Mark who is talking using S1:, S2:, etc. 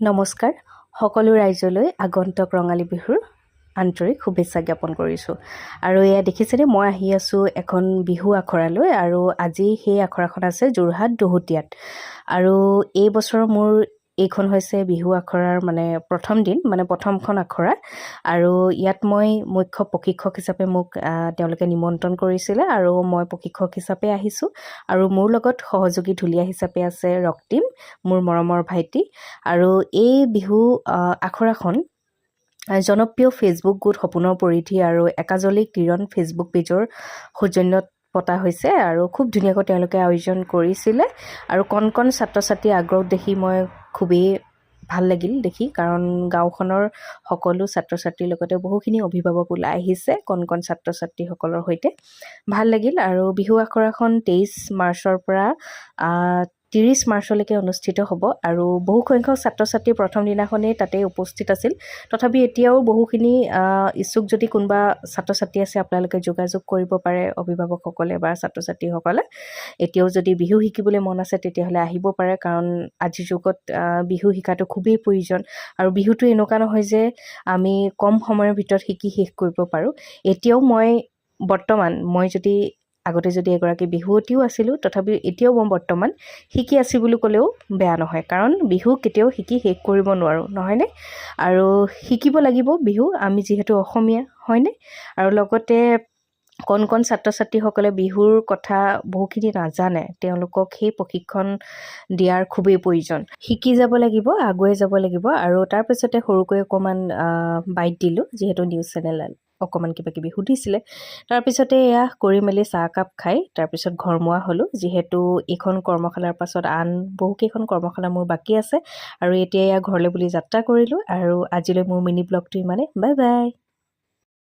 S1: নমস্কাৰ সকলো ৰাইজলৈ আগন্তুক ৰঙালী বিহুৰ আন্তৰিক শুভেচ্ছা জ্ঞাপন কৰিছোঁ। আৰু এয়া দেখিছেনে, মই আহি আছোঁ এখন বিহু আখৰালৈ, আৰু আজি সেই আখৰাখন আছে যোৰহাট দহোটীয়াত। আৰু এই বছৰ মোৰ এইখন হৈছে বিহু আখৰাৰ প্ৰথম দিন, প্ৰথমখন আখৰা। আৰু ইয়াত মই মুখ্য প্ৰশিক্ষক হিচাপে মোক তেওঁলোকে নিমন্ত্ৰণ কৰিছিলে, আৰু মই প্ৰশিক্ষক হিচাপে আহিছোঁ। আৰু মোৰ লগত সহযোগী ঢুলীয়া হিচাপে আছে ৰক্তিম, মোৰ মৰমৰ ভাইটি। আৰু এই বিহু আখৰাখন জনপ্ৰিয় ফেচবুক গোট সপোনৰ পৰিধি আৰু একাজলি কিৰণ ফেচবুক পেজৰ সৌজন্যত পতা হৈছে, আৰু খুব ধুনীয়াকৈ তেওঁলোকে আয়োজন কৰিছিলে। আৰু কণ কণ ছাত্ৰ ছাত্ৰীৰ আগ্ৰহ দেখি মই খুবেই ভাল লাগিল দেখি, কাৰণ গাঁওখনৰ সকলো ছাত্ৰ ছাত্ৰীৰ লগতে বহুখিনি অভিভাৱক ওলাই আহিছে কণ কণ ছাত্ৰ ছাত্ৰীসকলৰ সৈতে। ভাল লাগিল। আৰু বিহু আখৰাখন 23 মাৰ্চৰ পৰা 30 মাৰ্চলৈকে অনুষ্ঠিত হ'ব। আৰু বহুসংখ্যক ছাত্ৰ ছাত্ৰী প্ৰথম দিনাখনেই তাতে উপস্থিত আছিল। তথাপি এতিয়াও বহুখিনি ইচ্ছুক যদি কোনোবা ছাত্ৰ ছাত্ৰী আছে, আপোনালোকে যোগাযোগ কৰিব পাৰে, অভিভাৱকসকলে বা ছাত্ৰ ছাত্ৰীসকলে। এতিয়াও যদি বিহু শিকিবলৈ মন আছে তেতিয়াহ'লে আহিব পাৰে, কাৰণ আজিৰ যুগত বিহু শিকাটো খুবেই প্ৰয়োজন। আৰু বিহুটো এনেকুৱা নহয় যে আমি কম সময়ৰ ভিতৰত শিকি শেষ কৰিব পাৰোঁ। এতিয়াও মই যদি আগতে যদি এগৰাকী বিহুৱতীও আছিলোঁ, তথাপিও এতিয়াও মই বৰ্তমান শিকি আছোঁ বুলি ক'লেও বেয়া নহয়, কাৰণ বিহু কেতিয়াও শিকি শেষ কৰিব নোৱাৰোঁ, নহয়নে? আৰু শিকিব লাগিব বিহু, আমি যিহেতু অসমীয়া, হয়নে? আৰু লগতে কণ কণ ছাত্ৰ ছাত্ৰীসকলে বিহুৰ কথা বহুখিনি নাজানে, তেওঁলোকক সেই প্ৰশিক্ষণ দিয়াৰ খুবেই প্ৰয়োজন। শিকি যাব লাগিব, আগুৱাই যাব লাগিব। আৰু তাৰপিছতে সৰুকৈ অকণমান বাইট দিলোঁ, যিহেতু নিউজ চেনেল অকণমান কিবা কিবি সুধিছিলে। তাৰপিছতে এয়া কৰি মেলি চাহকাপ খাই তাৰপিছত ঘৰমুৱা হ'লোঁ, যিহেতু এইখন কৰ্মশালাৰ পাছত আন বহুকেইখন কৰ্মশালা মোৰ বাকী আছে। আৰু এতিয়া এয়া ঘৰলৈ বুলি যাত্ৰা কৰিলোঁ। আৰু আজিলৈ মোৰ মিনি ব্লগটো ইমানে। Bye bye.